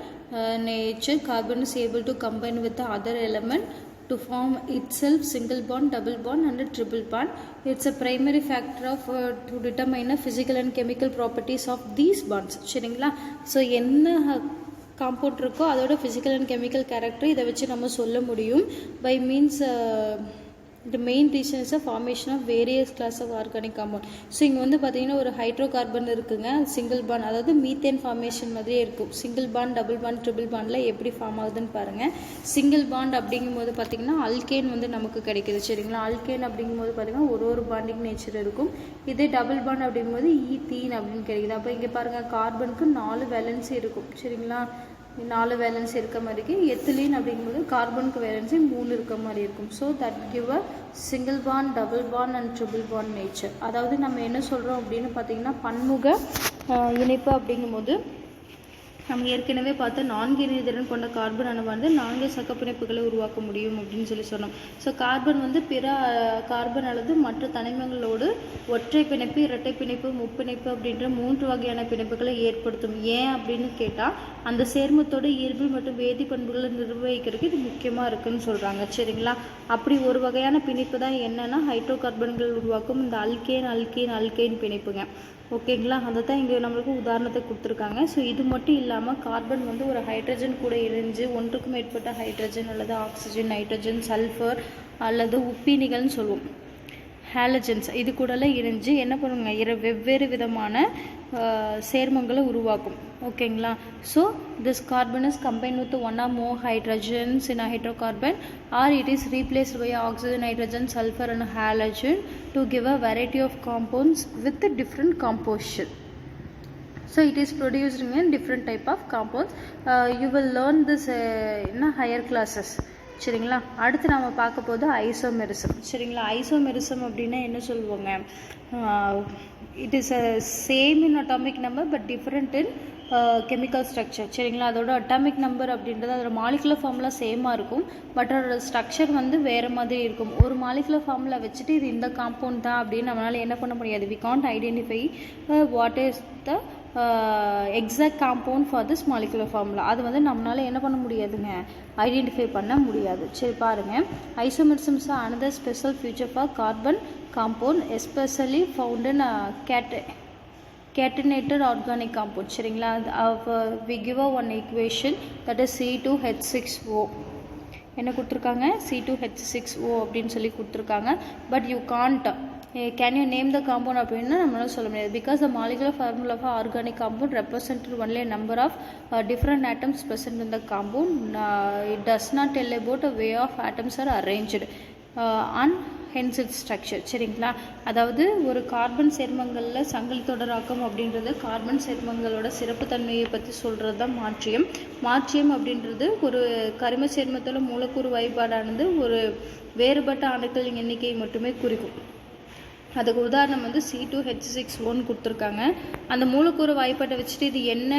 nature, carbon is able to combine with the other element to form itself single bond, double bond and a triple bond. It's a primary factor of to determine the physical and chemical properties of these bonds. சரிங்களா, so என்ன compound இருக்கோ அதோட physical and chemical character இதை வச்சு நம்ம சொல்ல முடியும். By means the main reason is the formation of various class of organic compound. So இங்கே வந்து பார்த்தீங்கன்னா ஒரு ஹைட்ரோ கார்பன் இருக்குங்க, சிங்கிள் பாண்ட், அதாவது மீத்தேன் ஃபார்மேஷன் மாதிரியே இருக்கும். Single bond, double bond, triple பாண்டில் எப்படி ஃபார்ம் ஆகுதுன்னு பாருங்கள். சிங்கிள் பாண்ட் அப்படிங்கும்போது பார்த்தீங்கன்னா அல்கேன் வந்து நமக்கு கிடைக்கிது. சரிங்களா, அல்கேன் அப்படிங்கும்போது பார்த்தீங்கன்னா ஒரு பாண்டிங் நேச்சர் இருக்கும். இதே டபுள் பாண்ட் அப்படிங்கும்போது ஈத்தீன் அப்படின்னு கிடைக்குது. அப்போ இங்கே பாருங்கள் கார்பனுக்கு 4 வேலன்சி இருக்கும். சரிங்களா, 4 வேலன்சி இருக்க மாதிரி இருக்குது. எத்திலீன் அப்படிங்கும்போது கார்பனுக்கு வேலன்சி 3 இருக்க மாதிரி இருக்கும். So that give a single bond, double bond and triple bond nature. அதாவது நம்ம என்ன சொல்கிறோம் அப்படின்னு பார்த்தீங்கன்னா பன்முக இணைப்பு அப்படிங்கும்போது நம்ம ஏற்கனவே பார்த்து 4 இணைதிறன் கொண்ட கார்பன் அணுவானது 4 சக பிணைப்புகளை உருவாக்க முடியும் அப்படின்னு சொல்லி சொன்னோம். ஸோ கார்பன் வந்து பிற கார்பன் அல்லது மற்ற தனிமங்களோடு ஒற்றை பிணைப்பு, இரட்டை பிணைப்பு, முப்பிணைப்பு அப்படின்ற 3 வகையான பிணைப்புகளை ஏற்படுத்தும். ஏன் அப்படின்னு கேட்டால் அந்த சேர்மத்தோட இயல்பு மற்றும் வேதி பண்புகளை நிர்வகிக்கிறதுக்கு இது முக்கியமாக இருக்குன்னு சொல்கிறாங்க. சரிங்களா? அப்படி ஒரு வகையான பிணைப்பு தான் என்னன்னா ஹைட்ரோ கார்பன்கள் உருவாக்கும் இந்த அல்கேன் பிணைப்புங்க. ஓகேங்களா? அதை தான் இங்கே நம்மளுக்கு உதாரணத்தை கொடுத்துருக்காங்க. ஸோ இது மட்டும் இல்லாமல் கார்பன் வந்து ஒரு ஹைட்ரஜன் கூட இணைஞ்சு ஒன்றுக்கும் மேற்பட்ட ஹைட்ரஜன் அல்லது ஆக்சிஜன், நைட்ரஜன், சல்ஃபர் அல்லது உப்பீனிகள்னு சொல்லுவோம், ஹாலஜன்ஸ், இது கூடலாம் இணைஞ்சு என்ன பண்ணுங்க, வெவ்வேறு விதமான சேர்மங்களை உருவாக்கும். ஓகேங்களா? So this carbon is combined with one or more hydrogens in hydrocarbon or it is replaced by oxygen, nitrogen, sulphur and halogen to give a variety of compounds with a different composition. So it is produced in different type of compounds. You will learn this in higher classes. சரிங்களா? அடுத்து நம்ம பார்க்க போது isomerism. சரிங்களா? Isomerism அப்படின்னா என்ன சொல்லுவாங்க, it is a same in atomic number but different in chemical structure. சரிங்களா? அதோட அட்டாமிக் நம்பர் அப்படின்றது அதோட மாலிகுலர் ஃபார்முலா சேமாக இருக்கும், பட் அதோட ஸ்ட்ரக்சர் வந்து வேறு மாதிரி இருக்கும். ஒரு மாலிகுலர் ஃபார்முலா வச்சுட்டு இது இந்த காம்பவுண்ட் தான் அப்படின்னு நம்மளால் என்ன பண்ண முடியாது, we can't identify what is the exact compound for this molecular formula. அது வந்து நம்மளால் என்ன பண்ண முடியாதுங்க, ஐடென்டிஃபை பண்ண முடியாது. சரி பாருங்கள், ஐசோமெரிசம்ஸ் R another special feature for carbon compound especially found in catenated organic compound. சரிங்களா? we give one equation that is C2H6O. என்ன கொடுத்துருக்காங்க, C2H6O அப்படின்னு சொல்லி கொடுத்துருக்காங்க. But you can't can you name the compound அப்படின்னா நம்மளால சொல்ல முடியாது. Because the molecular formula of organic compound represented only number of different atoms present in the compound. It does not tell about a way of atoms are arranged and hence its structure. சரிங்களா? அதாவது ஒரு carbon சேர்மங்களில் சங்கிலி தொடராக்கம் அப்படின்றது carbon சேர்மங்களோட சிறப்பு தன்மையை பற்றி சொல்கிறது தான் மாற்றியம். மாற்றியம் அப்படின்றது ஒரு கரிம சேர்மத்தோட மூலக்கூறு வாய்ப்பாடானது ஒரு வேறுபட்ட அணுக்களின் எண்ணிக்கையை மட்டுமே குறிக்கும். அதுக்கு உதாரணம் வந்து C2H6O கொடுத்துருக்காங்க. அந்த மூலக்கூறு வாய்ப்பாட்டை வச்சுட்டு இது என்ன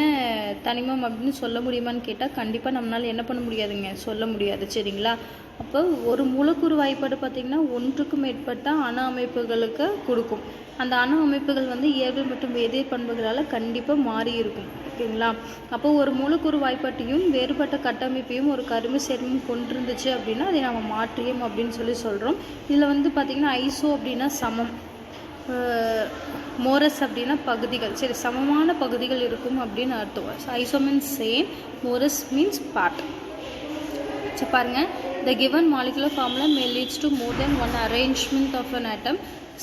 தனிமம் அப்படின்னு சொல்ல முடியுமான்னு கேட்டால் கண்டிப்பாக நம்மளால் என்ன பண்ண முடியாதுங்க, சொல்ல முடியாது. சரிங்களா? அப்போ ஒரு மூலக்கூறு வாய்ப்பாடு பார்த்திங்கன்னா ஒன்றுக்கும் மேற்பட்ட அணு அமைப்புகளுக்கு கொடுக்கும். அந்த அணு அமைப்புகள் வந்து இயற்பியல் மற்றும் வேதியியல் பண்புகளால் கண்டிப்பாக மாறி இருக்கும். ஓகேங்களா? அப்போ ஒரு மூலக்கூறு வாய்ப்பாட்டையும் வேறுபட்ட கட்டமைப்பையும் ஒரு கரிம சேர்மம் கொண்டிருந்துச்சு அப்படின்னா அதை நம்ம மாற்றியம் அப்படின்னு சொல்லி சொல்கிறோம். இதில் வந்து பார்த்திங்கன்னா ஐசோ அப்படின்னா சமம், மோரஸ் அப்படின்னா பகுதிகள். சரி, சமமான பகுதிகள் இருக்கும் அப்படின்னு அர்த்தம். Iso means same, meros means part. சரி பாருங்கள், the given molecular formula may leads to more than one arrangement of an atom.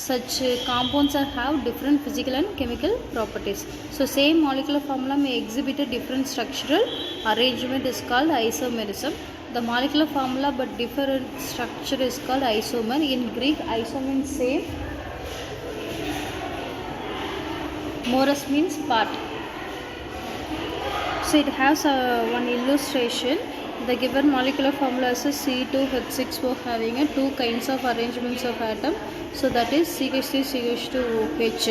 Such compounds have different physical and chemical properties. So same molecular formula may exhibit a different structural arrangement is called isomerism. The molecular formula but different structure is called isomer. In Greek, iso means same, moros means part. So it has one illustration. The given molecular formula is a C2H6O having a two kinds of arrangements of atom. So that is CH3 CH2OH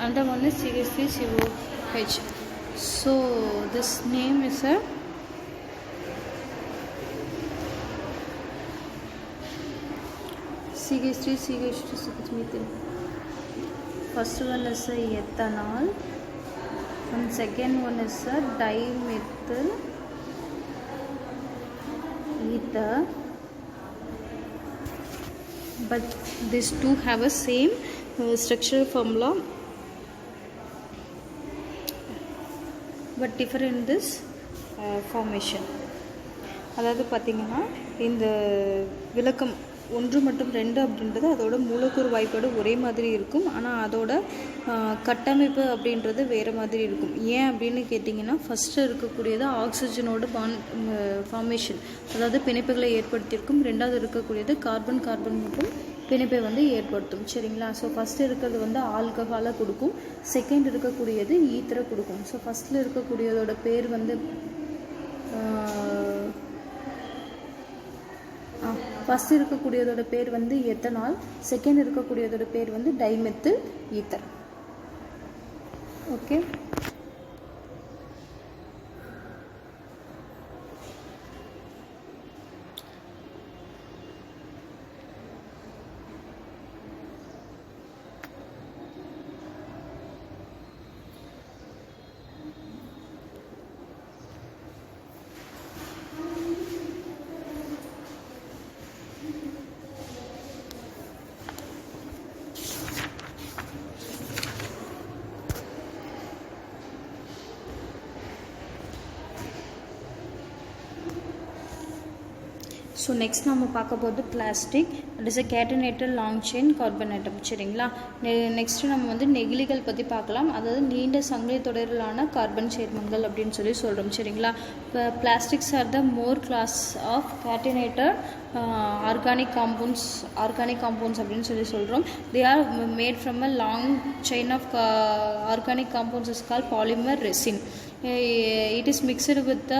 and the one is CH3 COH. So this name is a CH3 CH2 CH-methyl. First one is a ethanol and second one is a dimethyl ether, but these two have a same structural formula but different in this formation. அதாவது பார்த்திங்கன்னா இந்த விளக்கம் 1 மற்றும் 2 அப்படின்றது அதோட மூலக்கூறு வாய்ப்பாடு ஒரே மாதிரி இருக்கும், ஆனால் அதோட கட்டமைப்பு அப்படின்றது வேறு மாதிரி இருக்கும். ஏன் அப்படின்னு கேட்டிங்கன்னா ஃபஸ்ட்டு இருக்கக்கூடியது ஆக்சிஜனோட ஃபார்மேஷன், அதாவது பிணைப்புகளை ஏற்படுத்தியிருக்கும். ரெண்டாவது இருக்கக்கூடியது கார்பன் மற்றும் பிணைப்பை வந்து ஏற்படுத்தும். சரிங்களா? ஸோ ஃபஸ்ட்டு இருக்கிறது வந்து ஆல்கஹாலை கொடுக்கும், செகண்ட் இருக்கக்கூடியது ஈத்தரை கொடுக்கும். ஸோ ஃபஸ்ட்டில் இருக்கக்கூடியதோட பேர் வந்து ஃபஸ்ட் இருக்கக்கூடியதோட பேர் வந்து எத்தனால், செகண்ட் இருக்கக்கூடியதோட பேர் வந்து dimethyl ether. Okay. So next நம்ம பார்க்க போகிறது plastic. It is a catenated long chain carbon atom. சரிங்களா, நெக்ஸ்ட்டு நம்ம வந்து நெகிழிகள் பற்றி பார்க்கலாம். அதாவது நீண்ட சங்கிலி தொடரிலான கார்பன் சேர்மங்கள் அப்படின்னு சொல்கிறோம். சரிங்களா, இப்போ plastics are the more class of catenated organic compounds அப்படின்னு சொல்கிறோம். They are made from a long chain of organic compounds is call polymer resin. It is mixed with the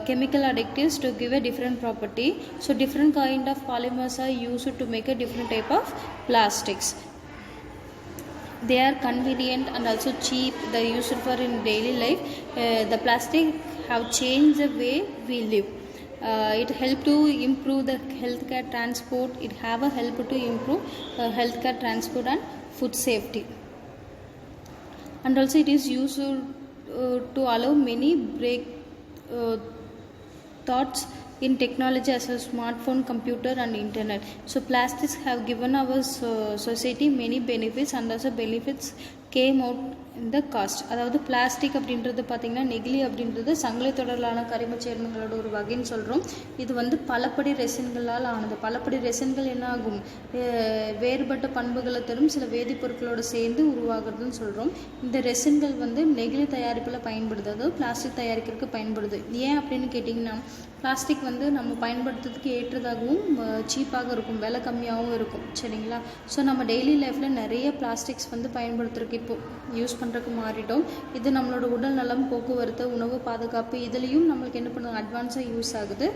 chemical additives to give a different property. So different kind of polymers are used to make a different type of plastics. They are convenient and also cheap. They are used for in daily life. The plastic have changed the way we live. It help to improve the healthcare transport. It have a help to improve healthcare transport and food safety. And also it is used to allow many thoughts in technology as a smartphone, computer and internet. So plastics have given our society many benefits, and also benefits came out in the cost. அதாவது plastic அப்படின்றது பார்த்திங்கன்னா நெகிழி அப்படின்றது சங்கிலி தொடரிலான கரிம சேர்மங்களோட ஒரு வகைன்னு சொல்கிறோம். இது வந்து பலப்படி ரெசின்களால் ஆனது. பலப்படி ரெசின்கள் என்ன ஆகும், வேறுபட்ட பண்புகளை தரும் சில வேதிப்பொருட்களோடு சேர்ந்து உருவாகிறதுன்னு சொல்கிறோம். இந்த ரெசின்கள் வந்து நெகிழி தயாரிப்பில் பயன்படுது, அதாவது பிளாஸ்டிக் தயாரிக்கிறதுக்கு பயன்படுது. ஏன் அப்படின்னு கேட்டிங்கன்னா, பிளாஸ்டிக் வந்து நம்ம பயன்படுத்துறதுக்கு ஏற்றதாகவும் சீப்பாக இருக்கும், விலை கம்மியாகவும் இருக்கும். சரிங்களா, ஸோ நம்ம டெய்லி லைஃப்பில் நிறைய பிளாஸ்டிக்ஸ் வந்து பயன்படுத்துறதுக்கு இப்போ யூஸ் பண்ணுறதுக்கு மாறிட்டோம். இது நம்மளோட உடல் நலம், போக்குவரத்து, உணவு பாதுகாப்பு இதுலேயும் நம்மளுக்கு என்ன பண்ணுறது, அட்வான்ஸாக யூஸ் ஆகுது.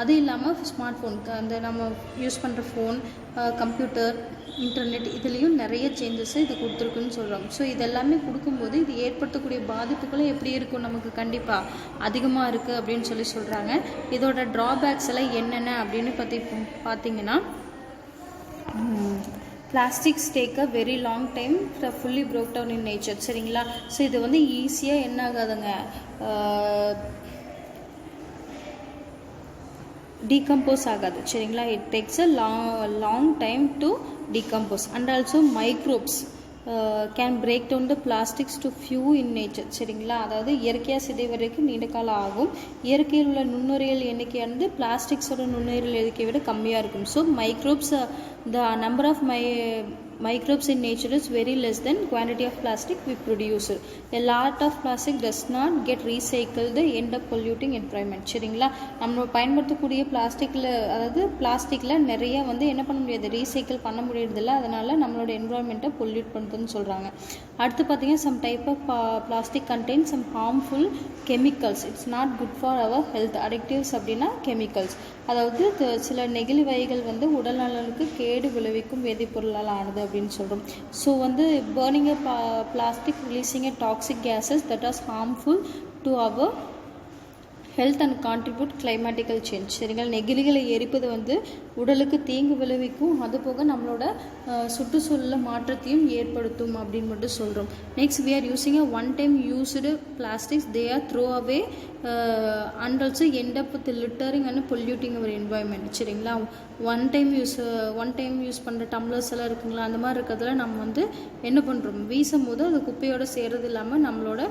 அது இல்லாமல் ஸ்மார்ட் ஃபோன், அந்த நம்ம யூஸ் பண்ணுற ஃபோன், கம்ப்யூட்டர், இன்டர்நெட் இதுலேயும் நிறைய சேஞ்சஸை இது கொடுத்துருக்குன்னு சொல்கிறோம். ஸோ இதெல்லாமே கொடுக்கும்போது இது ஏற்படுத்தக்கூடிய பாதிப்புகளும் எப்படி இருக்கும், நமக்கு கண்டிப்பாக அதிகமாக இருக்குது அப்படின்னு சொல்கிறாங்க. இதோட ட்ராபேக்ஸ் எல்லாம் என்னென்ன அப்படின்னு பார்த்தீங்கன்னா, plastics take a very long time fully broke down in nature. சரிங்களா, ஸோ இது வந்து ஈஸியாக என்ன ஆகாதுங்க, டீகம்போஸ் ஆகாது. சரிங்களா, it takes a long time to decompose. And also microbes can break down the plastics to few in nature. சரிங்களா, அதாவது இயற்கையாக சிதைவதற்கு நீண்ட காலம் ஆகும். இயற்கையில் உள்ள நுண்ணுயிரியல் எண்ணிக்கையானது பிளாஸ்டிக்ஸோட நுண்ணுயிரியல் எண்ணிக்கையை விட கம்மியாக இருக்கும். So microbes, the number of microbes in nature is very less than quantity of plastic we produce. A lot of plastic does not get recycled, end up polluting environment. சரிங்களா, நம்ம பயன்படுத்தக்கூடிய பிளாஸ்டிக்கில், அதாவது பிளாஸ்டிக்கில் நிறைய வந்து என்ன பண்ண முடியாது, ரீசைக்கிள் பண்ண முடியறதில்ல. அதனால் நம்மளோட என்விரான்மெண்ட்டை பொல்யூட் பண்ணுறதுன்னு சொல்கிறாங்க. அடுத்து பார்த்தீங்கன்னா, some type of plastic contain some harmful chemicals. It's not good for our health. Addictives அப்படின்னா கெமிக்கல்ஸ், அதாவது சில நெகிழி வகைகள் வந்து உடல் நலனுக்கு கேடு விளைவிக்கும் வேதிப்பொருளால் ஆனது அப்படின்னு சொல்கிறோம். ஸோ வந்து burning a plastic releasing a toxic gases that are harmful to our health and contribute climatical change. சரிங்களா, நெகிழிகளை எரிப்பது வந்து உடலுக்கு தீங்கு விளைவிக்கும், அதுபோக நம்மளோட சுற்றுச்சூழலில் மாற்றத்தையும் ஏற்படுத்தும் அப்படின்னு மட்டும் சொல்கிறோம். Next, we are using a one time used plastics. They are throw away and also end up with littering and polluting our environment. சரிங்களா, ஒன் டைம் யூஸ் பண்ணுற டம்ளர்ஸ் எல்லாம் இருக்குங்களா, அந்த மாதிரி இருக்கிறதுல நம்ம வந்து என்ன பண்ணுறோம், வீசும் போது அது குப்பையோடு சேர்றது இல்லாமல் நம்மளோட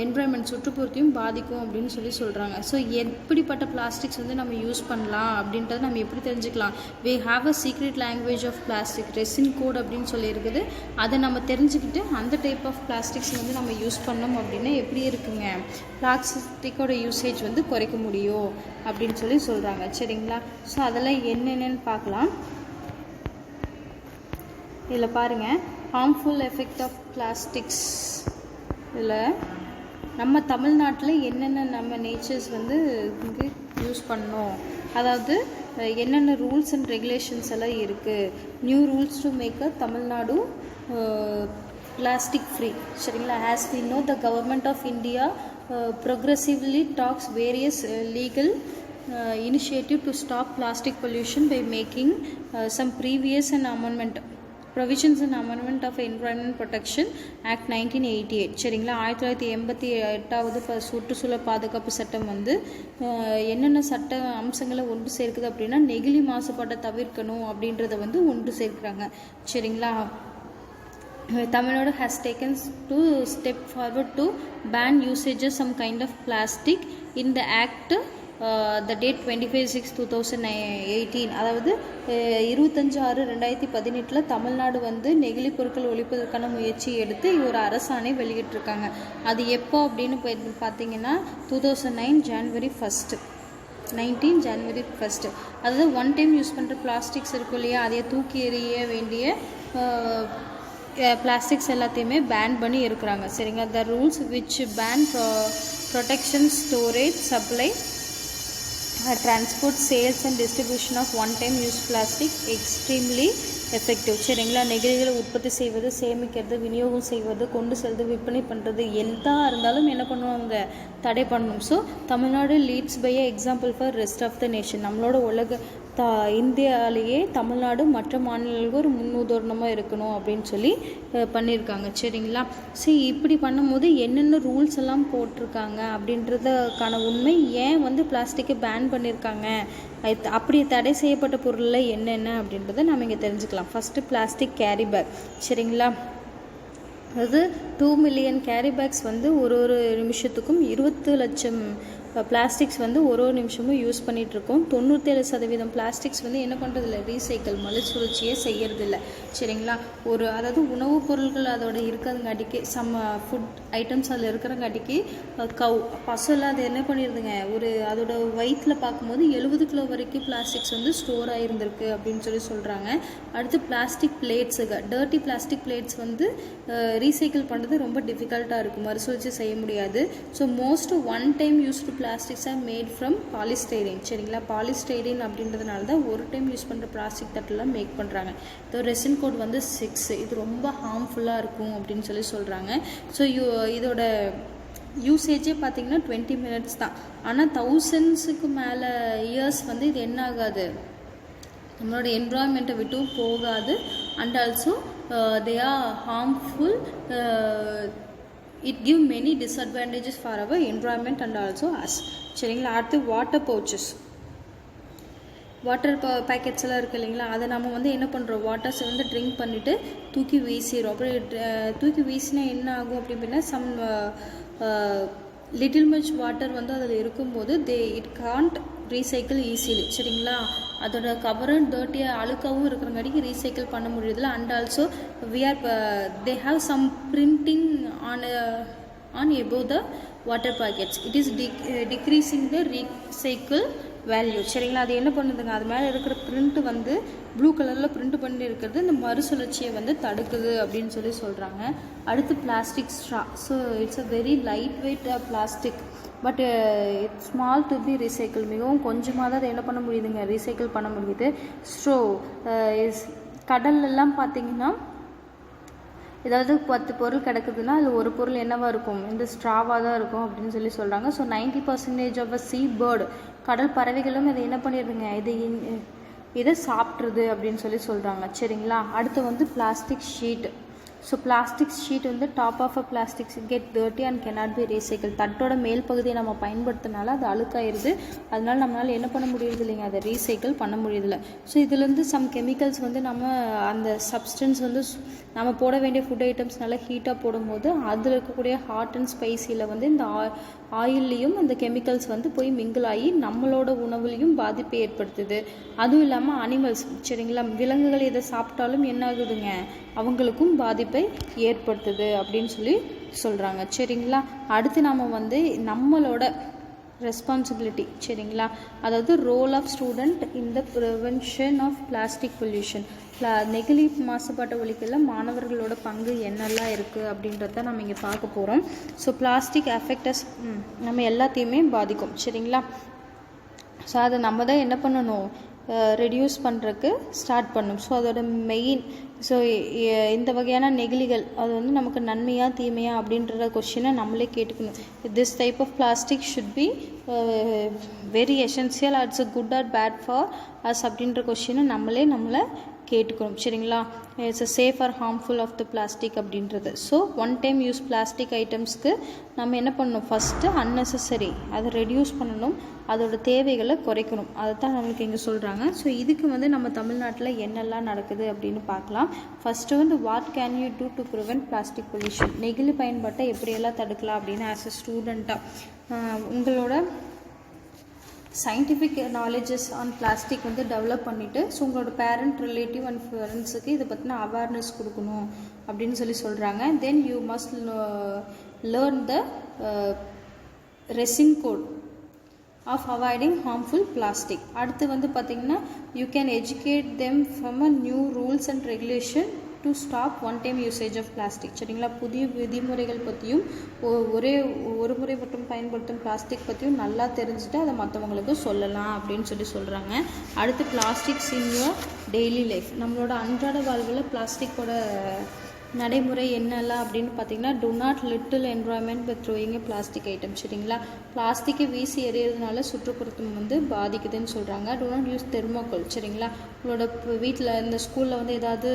என்விரான்மெண்ட் சுற்றுப்புறத்தையும் பாதிக்கும் அப்படின்னு சொல்கிறாங்க. ஸோ எப்படிப்பட்ட பிளாஸ்டிக்ஸ் வந்து நம்ம யூஸ் பண்ணலாம் அப்படின்றத நம்ம எப்படி தெரிஞ்சுக்கலாம், we have a secret language of plastic, resin code அப்படின்னு சொல்லியிருக்குது. அதை நம்ம தெரிஞ்சுக்கிட்டு அந்த டைப் ஆஃப் பிளாஸ்டிக்ஸ் வந்து நம்ம யூஸ் பண்ணோம் அப்படின்னா எப்படி இருக்குங்க, பிளாஸ்டிக்கோட யூசேஜ் வந்து குறைக்க முடியும் அப்படின்னு சொல்கிறாங்க. சரிங்களா, ஸோ அதெல்லாம் என்னென்னு பார்க்கலாம். இதில் பாருங்கள், ஹார்ம்ஃபுல் எஃபெக்ட் ஆஃப் பிளாஸ்டிக்ஸ். இதில் நம்ம தமிழ்நாட்டில் என்னென்ன நம்ம நேச்சர்ஸ் வந்து இங்கே யூஸ் பண்ணோம், அதாவது என்னென்ன ரூல்ஸ் அண்ட் ரெகுலேஷன்ஸ் எல்லாம் இருக்குது. New rules to make a Tamil Nadu plastic free. சரிங்களா, as we know the government of India progressively talks various legal initiative to stop plastic pollution by making some previous and amendment provisions and amendment of Environment Protection Act 1988. சரிங்களா, 1988வது சுற்றுச்சூழல் பாதுகாப்பு சட்டம் வந்து என்னென்ன சட்ட அம்சங்களை ஒன்று சேர்க்குது அப்படின்னா, நெகிழி மாசுபாட்டை தவிர்க்கணும் அப்படின்றத வந்து ஒன்று சேர்க்குறாங்க. சரிங்களா, Tamil Nadu has taken to step forward to ban usage of some kind of plastic in the act the date 25/6/2018, அதாவது 25/6/2018 தமிழ்நாடு வந்து நெகிழி பொருட்கள் ஒழிப்பதற்கான முயற்சி எடுத்து ஒரு அரசாணை வெளியிட்டிருக்காங்க. அது எப்போ அப்படின்னு பார்த்தீங்கன்னா 2009 January 1st, 19 January 1st. அதாவது ஒன் டைம் யூஸ் பண்ணுற பிளாஸ்டிக்ஸ் இருக்கும் இல்லையா, அதையே தூக்கி எறிய வேண்டிய பிளாஸ்டிக்ஸ் எல்லாத்தையுமே பேன் பண்ணி இருக்கிறாங்க. சரிங்களா. The rules which ban production, storage, supply, transport, sales and distribution of one time use plastic extremely effective. சரிங்களா. நெகிழிகளை உற்பத்தி செய்வது, சேமிக்கிறது, விநியோகம் செய்வது, கொண்டு செல்வது, விற்பனை பண்ணுறது எதா இருந்தாலும் என்ன பண்ணுவாங்க, தடை பண்ணணும். So Tamil Nadu leads by example for rest of the nation. நம்மளோட இந்தியாவிலேயே தமிழ்நாடு மற்ற மாநிலங்களுக்கு ஒரு முன்னுதாரணமாக இருக்கணும் அப்படின்னு சொல்லி பண்ணியிருக்காங்க. சரிங்களா. சரி, இப்படி பண்ணும்போது என்னென்ன ரூல்ஸ் எல்லாம் போட்டிருக்காங்க அப்படின்றதுக்கான உண்மை, ஏன் வந்து பிளாஸ்டிக்கை பேன் பண்ணியிருக்காங்க, அப்படி தடை செய்யப்பட்ட பொருளில் என்னென்ன அப்படின்றத நம்ம இங்கே தெரிஞ்சுக்கலாம். First plastic carry bag. சரிங்களா. அதாவது 2 மில்லியன் கேரி பேக்ஸ் வந்து ஒரு நிமிஷத்துக்கும் 20 லட்சம் பிளாஸ்டிக்ஸ் வந்து ஒரு நிமிஷமும் யூஸ் பண்ணிகிட்ருக்கோம். 97% பிளாஸ்டிக்ஸ் வந்து என்ன பண்ணுறதில்ல, ரீசைக்கிள் மறுசுழற்சியே செய்யறதில்ல. சரிங்களா. அதாவது உணவுப் பொருட்கள் அதோட இருக்கிறங்காட்டிக்கு, ஃபுட் ஐட்டம்ஸ் அதில் இருக்கிறங்காட்டிக்கு பசுலாம் அது என்ன பண்ணிடுதுங்க, அதோட வயிற்றில் பார்க்கும்போது 70 கிலோ வரைக்கும் பிளாஸ்டிக்ஸ் வந்து ஸ்டோர் ஆகிருந்திருக்கு அப்படின்னு சொல்கிறாங்க. அடுத்து பிளாஸ்டிக் பிளேட்ஸுங்க, டர்ட்டி பிளாஸ்டிக் பிளேட்ஸ் வந்து ரீசைக்கிள் பண்ணுறது ரொம்ப டிஃபிகல்ட்டாக இருக்கும், மறுசுழற்சி செய்ய முடியாது. So most one time used plastics R made from polystyrene. சரிங்களா. பாலிஸ்டைரீன் அப்படின்றதுனால தான் ஒரு டைம் யூஸ் பண்ணுற பிளாஸ்டிக் தட்டெல்லாம் மேக் பண்ணுறாங்க. இதோ ரெசின் கோட் வந்து 6, இது ரொம்ப ஹார்ம்ஃபுல்லாக இருக்கும் அப்படின்னு சொல்கிறாங்க. ஸோ இதோட யூசேஜே பார்த்திங்கன்னா 20 minutes தான். ஆனால் 1000க்கு மேலே இயர்ஸ் வந்து இது என்ன ஆகாது, நம்மளோட என்விரான்மெண்ட்டை விட்டும் போகாது. And also they are harmful. It give many disadvantages for our environment and also us. சரிங்களா. அடுத்து வாட்டர் பவுச்சஸ், வாட்டர் பேக்கெட்ஸ் எல்லாம் இருக்குது இல்லைங்களா, அதை நம்ம வந்து என்ன பண்ணுறோம், வாட்டர்ஸை வந்து ட்ரிங்க் பண்ணிவிட்டு தூக்கி வீசிடுறோம். அப்படி தூக்கி வீசினா என்ன ஆகும் அப்படின்னா, சம் லிட்டில் மச் வாட்டர் வந்து அதில் இருக்கும்போது இட் காண்ட் ரீசைக்கிள் ஈஸிலி. சரிங்களா. அதோட கவரும் டர்ட்டியாக அழுக்காகவும் இருக்கிறங்காட்டிக்கு ரீசைக்கிள் பண்ண முடியுதில்ல. And also they have some printing on above the water packets. It is decreasing the recycle value. சரிங்களா. அது என்ன பண்ணுதுங்க, அது மேலே இருக்கிற பிரிண்ட் வந்து ப்ளூ கலரில் பிரிண்ட் பண்ணி இருக்கிறது இந்த மறுசுழற்சியை வந்து தடுக்குது அப்படின்னு சொல்கிறாங்க. அடுத்து plastic straw. So it's a very light weight plastic, but it's small to be recycle. மிகவும் கொஞ்சமாக தான் அதை என்ன பண்ண முடியுதுங்க, ரீசைக்கிள் பண்ண முடியுது. ஸ்ட்ரோ கடல்லெல்லாம் பார்த்தீங்கன்னா, ஏதாவது 10 பொருள் கிடக்குதுன்னா அது ஒரு பொருள் என்னவாக இருக்கும், இந்த ஸ்ட்ராவாக தான் இருக்கும் அப்படின்னு சொல்கிறாங்க. So 90% of a sea bird, கடல் பறவைகளும் இதை என்ன பண்ணிடுதுங்க, இதை சாப்பிட்ருது அப்படின்னு சொல்கிறாங்க. சரிங்களா. அடுத்து வந்து plastic sheet. So plastic sheet வந்து top of a plastics get dirty and cannot be recycle. தட்டோட மேல் பகுதியை நம்ம பயன்படுத்தினால அது அழுக்காயிருது, அதனால நம்மளால் என்ன பண்ண முடியுது இல்லைங்க, அதை ரீசைக்கிள் பண்ண முடியுதில்ல. ஸோ இதுலேருந்து சம் கெமிக்கல்ஸ் வந்து நம்ம அந்த சப்ஸ்டன்ஸ் வந்து நம்ம போட வேண்டிய ஃபுட் ஐட்டம்ஸ் நல்லா ஹீட்டாக போடும்போது அதில் இருக்கக்கூடிய ஹாட் அண்ட் ஸ்பைசியில் வந்து இந்த ஆயில்லையும் அந்த கெமிக்கல்ஸ் வந்து போய் மிங்கிள் ஆகி நம்மளோட உணவுலையும் பாதிப்பை ஏற்படுத்துது. அதுவும் இல்லாமல் அனிமல்ஸ், சரிங்களா, விலங்குகள் இதை சாப்பிட்டாலும் என்ன ஆகுதுங்க, அவங்களுக்கும் பாதிப்பை ஏற்படுத்துது அப்படின்னு சொல்கிறாங்க. சரிங்களா. அடுத்து நாம் வந்து நம்மளோட ரெஸ்பான்சிபிலிட்டி, சரிங்களா, அதாவது role of student in the prevention of plastic pollution. நெகிழி மாசுபாட்டை ஒழிக்கல மாணவர்களோட பங்கு என்னெல்லாம் இருக்குது அப்படின்றத நம்ம இங்கே பார்க்க போகிறோம். ஸோ பிளாஸ்டிக் அஃபெக்டஸ் நம்ம எல்லாத்தையுமே பாதிக்கும். சரிங்களா. ஸோ அதை நம்ம தான் என்ன பண்ணணும், ரெடியூஸ் பண்ணுறதுக்கு ஸ்டார்ட் பண்ணும். ஸோ அதோட மெயின், ஸோ இந்த வகையான நெகிழிகள் அது வந்து நமக்கு நன்மையா தீமையா அப்படின்ற கொஸ்டினை நம்மளே கேட்டுக்கணும். This type of plastic should be very essential, it's good or bad for us அப்படின்ற கொஸ்டினை நம்மளை கேட்டுக்கணும். சரிங்களா. It's a safe or harmful of the plastic அப்படின்றது. So one time use plastic ஐட்டம்ஸ்க்கு நம்ம என்ன பண்ணணும், ஃபஸ்ட்டு அன்னெசரி அதை ரெடியூஸ் பண்ணணும், அதோட தேவைகளை குறைக்கணும். அதை தான் நம்மளுக்கு இங்கே சொல்கிறாங்க. ஸோ இதுக்கு வந்து நம்ம தமிழ்நாட்டில் என்னெல்லாம் நடக்குது அப்படின்னு பார்க்கலாம். ஃபஸ்ட்டு வந்து what can you do to prevent plastic pollution, நெகிழி பயன்பாட்டை எப்படியெல்லாம் தடுக்கலாம் அப்படின்னு ஆஸ் அ ஸ்டூடெண்ட்டாக உங்களோட சயின்டிஃபிக் நாலேஜஸ் ஆன் பிளாஸ்டிக் வந்து டெவலப் பண்ணிவிட்டு ஸோ உங்களோட பேரண்ட் ரிலேட்டிவ் அண்ட் ஃப்ரெண்ட்ஸுக்கு இதை பற்றின அவேர்னஸ் கொடுக்கணும் அப்படின்னு சொல்கிறாங்க. Then you must learn the resin code of avoiding harmful plastic. அடுத்து வந்து பார்த்திங்கன்னா you can educate them from a new rules and regulation to stop one time usage of plastic. சரிங்களா, புதிய விதிமுறைகள் பற்றியும் ஒரு முறை மட்டும் பயன்படுத்தும் பிளாஸ்டிக் பற்றியும் நல்லா தெரிஞ்சுட்டு அதை மற்றவங்களுக்கு சொல்லலாம் அப்படின்னு சொல்கிறாங்க. அடுத்து plastics in your daily life. நம்மளோட அன்றாட வாழ்வில் பிளாஸ்டிக்கோட நடைமுறை என்னெல்லாம் அப்படின்னு பார்த்தீங்கன்னா, to not little environment with throwing plastic item. சரிங்களா, பிளாஸ்டிக்கை வீசி எறியறதுனால சுற்றுப்புறத்தும் வந்து பாதிக்குதுன்னு சொல்கிறாங்க. To not use thermocol. சரிங்களா, உங்களோட வீட்டில் இந்த ஸ்கூலில் வந்து ஏதாவது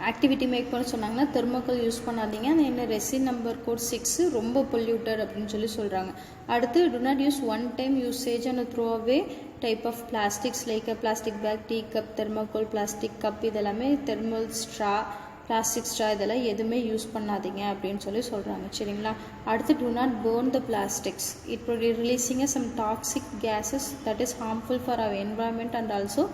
ஆக்டிவிட்டி மேக் பண்ண சொன்னாங்கன்னா தெர்மோக்கல் யூஸ் பண்ணாதீங்க. அது என்ன ரெசின் நம்பர் கோட் 6 ரொம்ப பொல்யூட்டட் அப்படின்னு சொல்கிறாங்க. அடுத்து do not use one time usage and throw away type of plastics like plastic bag, tea cup, thermocol, plastic cup, இதெல்லாமே தெர்மல் ஸ்ட்ரா, பிளாஸ்டிக் ஸ்ட்ரா இதெல்லாம் எதுவுமே யூஸ் பண்ணாதீங்க அப்படின்னு சொல்கிறாங்க. சரிங்களா, அடுத்து do not burn the plastics. It releasing some toxic gases that is harmful for our environment and also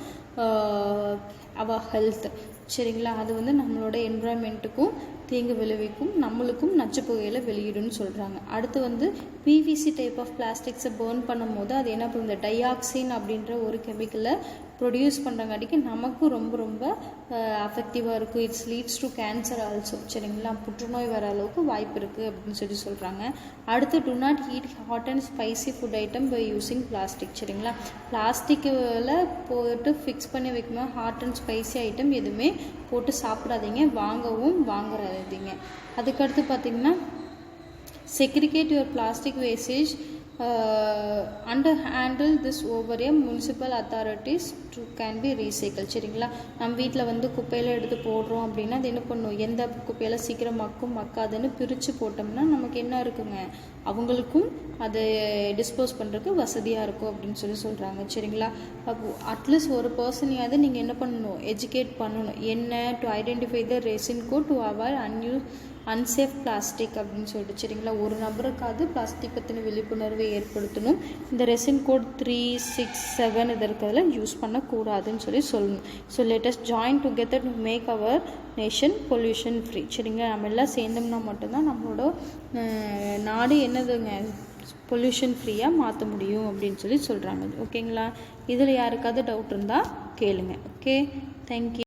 our health. சரிங்களா, அது வந்து நம்மளோட என்வரான்மெண்ட்டுக்கும் தீங்கு விளைவிக்கும், நம்மளுக்கும் நச்சு புகையில் வெளியிடுன்னு சொல்கிறாங்க. அடுத்து வந்து பிவிசி டைப் ஆஃப் பிளாஸ்டிக்ஸை பேர்ன் பண்ணும் போது அது என்ன பண்ணுது, டையாக்சின் அப்படின்ற ஒரு கெமிக்கலை ப்ரொடியூஸ் பண்ணுறங்காட்டிக்கு நமக்கும் ரொம்ப ரொம்ப அஃபெக்டிவாக இருக்கும். It's leads to cancer also. சரிங்களா, புற்றுநோய் வர அளவுக்கு வாய்ப்பு இருக்குது அப்படின்னு சொல்கிறாங்க. அடுத்து do not heat hot and spicy food item by using plastic. சரிங்களா, பிளாஸ்டிக்கில் போட்டு ஃபிக்ஸ் பண்ணி வைக்கும்போது ஹாட் அண்ட் ஸ்பைசி ஐட்டம் எதுவுமே போட்டு சாப்பிடாதீங்க, வாங்குறாதீங்க. அதுக்கடுத்து பார்த்திங்கன்னா segregate your plastic wastage and handle this over a municipal authorities to can be recycled. சரிங்களா, நம்ம வீட்டில் வந்து குப்பையில் எடுத்து போடுறோம் அப்படின்னா அது என்ன பண்ணும், எந்த குப்பையில் சீக்கிரம் மக்காதுன்னு பிரித்து போட்டோம்னா நமக்கு என்ன இருக்குங்க, அவங்களுக்கும் அதை டிஸ்போஸ் பண்ணுறதுக்கு வசதியாக இருக்கும் அப்படின்னு சொல்கிறாங்க. சரிங்களா, அப்போ அட்லீஸ்ட் ஒரு பர்சனையாவது நீங்கள் என்ன பண்ணணும், எஜுகேட் பண்ணணும். என்ன to identify the resin code to avoid unsafe plastic அப்படின்னு சொல்லிட்டு. சரிங்களா, ஒரு நபருக்காவது பிளாஸ்டிக் பற்றின விழிப்புணர்வை ஏற்படுத்தணும். இந்த ரெசின் கோட் 3, 6, 7 இது இருக்கிறதுல யூஸ் பண்ணக்கூடாதுன்னு சொல்லணும். So latest join together to make our nation pollution free. சரிங்களா, நம்ம எல்லாம் சேர்ந்தோம்னா மட்டும்தான் நம்மளோட நாடு என்னதுங்க பொல்யூஷன் ஃப்ரீயாக மாற்ற முடியும் அப்படின்னு சொல்கிறாங்க. ஓகேங்களா, இதில் யாருக்காவது டவுட் இருந்தால் கேளுங்க. Okay, thank you.